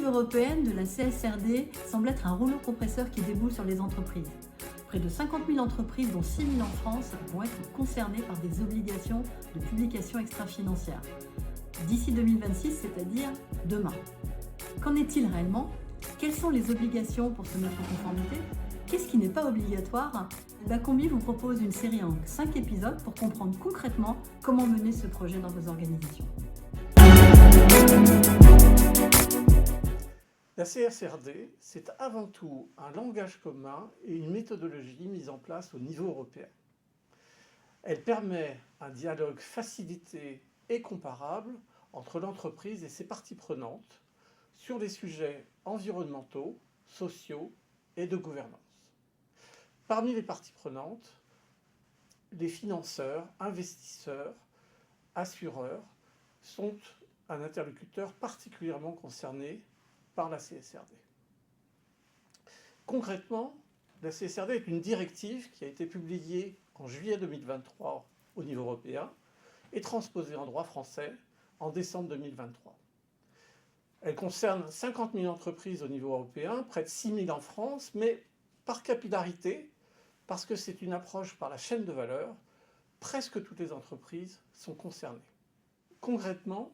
directive européenne de la CSRD semble être un rouleau compresseur qui déboule sur les entreprises. Près de 50 000 entreprises, dont 6 000 en France, vont être concernées par des obligations de publication extra-financière. D'ici 2026, c'est-à-dire demain. Qu'en est-il réellement? Quelles sont les obligations pour se mettre en conformité? Qu'est-ce qui n'est pas obligatoire? Bacombi vous propose une série en 5 épisodes pour comprendre concrètement comment mener ce projet dans vos organisations. La CSRD, c'est avant tout un langage commun et une méthodologie mise en place au niveau européen. Elle permet un dialogue facilité et comparable entre l'entreprise et ses parties prenantes sur les sujets environnementaux, sociaux et de gouvernance. Parmi les parties prenantes, les financeurs, investisseurs, assureurs sont un interlocuteur particulièrement concerné par la CSRD. Concrètement, la CSRD est une directive qui a été publiée en juillet 2023 au niveau européen et transposée en droit français en décembre 2023. Elle concerne 50 000 entreprises au niveau européen, près de 6 000 en France, mais par capillarité, parce que c'est une approche par la chaîne de valeur, presque toutes les entreprises sont concernées. Concrètement,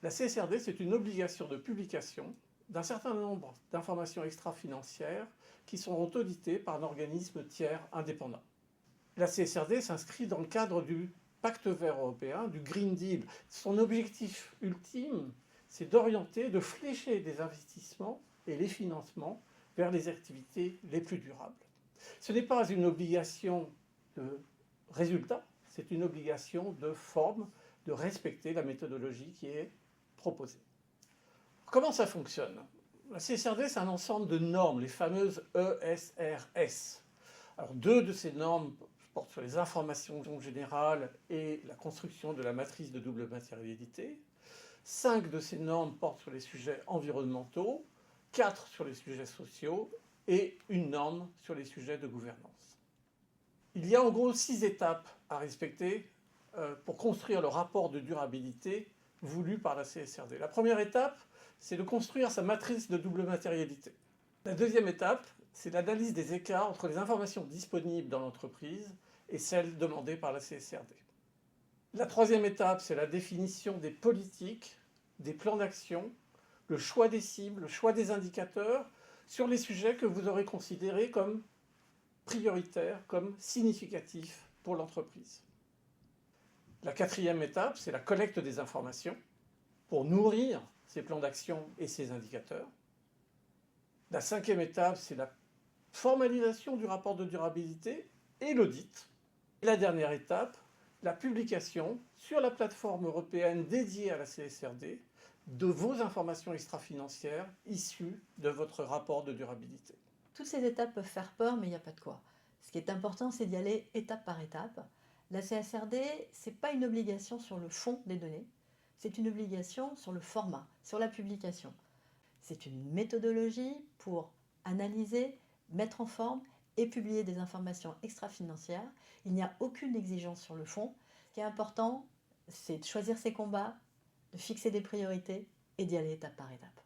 la CSRD, c'est une obligation de publication d'un certain nombre d'informations extra-financières qui seront auditées par un organisme tiers indépendant. La CSRD s'inscrit dans le cadre du Pacte vert européen, du Green Deal. Son objectif ultime, c'est d'orienter, de flécher des investissements et les financements vers les activités les plus durables. Ce n'est pas une obligation de résultat, c'est une obligation de forme, de respecter la méthodologie qui est proposée. Comment ça fonctionne? La CSRD, c'est un ensemble de normes, les fameuses ESRS. Alors, 2 de ces normes portent sur les informations générales et la construction de la matrice de double matérialité. 5 de ces normes portent sur les sujets environnementaux, 4 sur les sujets sociaux et une norme sur les sujets de gouvernance. Il y a en gros 6 étapes à respecter pour construire le rapport de durabilité voulu par la CSRD. La première étape, c'est de construire sa matrice de double matérialité. La deuxième étape, c'est l'analyse des écarts entre les informations disponibles dans l'entreprise et celles demandées par la CSRD. La troisième étape, c'est la définition des politiques, des plans d'action, le choix des cibles, le choix des indicateurs sur les sujets que vous aurez considérés comme prioritaires, comme significatifs pour l'entreprise. La quatrième étape, c'est la collecte des informations pour nourrir ces plans d'action et ces indicateurs. La cinquième étape, c'est la formalisation du rapport de durabilité et l'audit. Et la dernière étape, la publication sur la plateforme européenne dédiée à la CSRD de vos informations extra-financières issues de votre rapport de durabilité. Toutes ces étapes peuvent faire peur, mais il n'y a pas de quoi. Ce qui est important, c'est d'y aller étape par étape. La CSRD, ce n'est pas une obligation sur le fond des données, c'est une obligation sur le format, sur la publication. C'est une méthodologie pour analyser, mettre en forme et publier des informations extra-financières. Il n'y a aucune exigence sur le fond. Ce qui est important, c'est de choisir ses combats, de fixer des priorités et d'y aller étape par étape.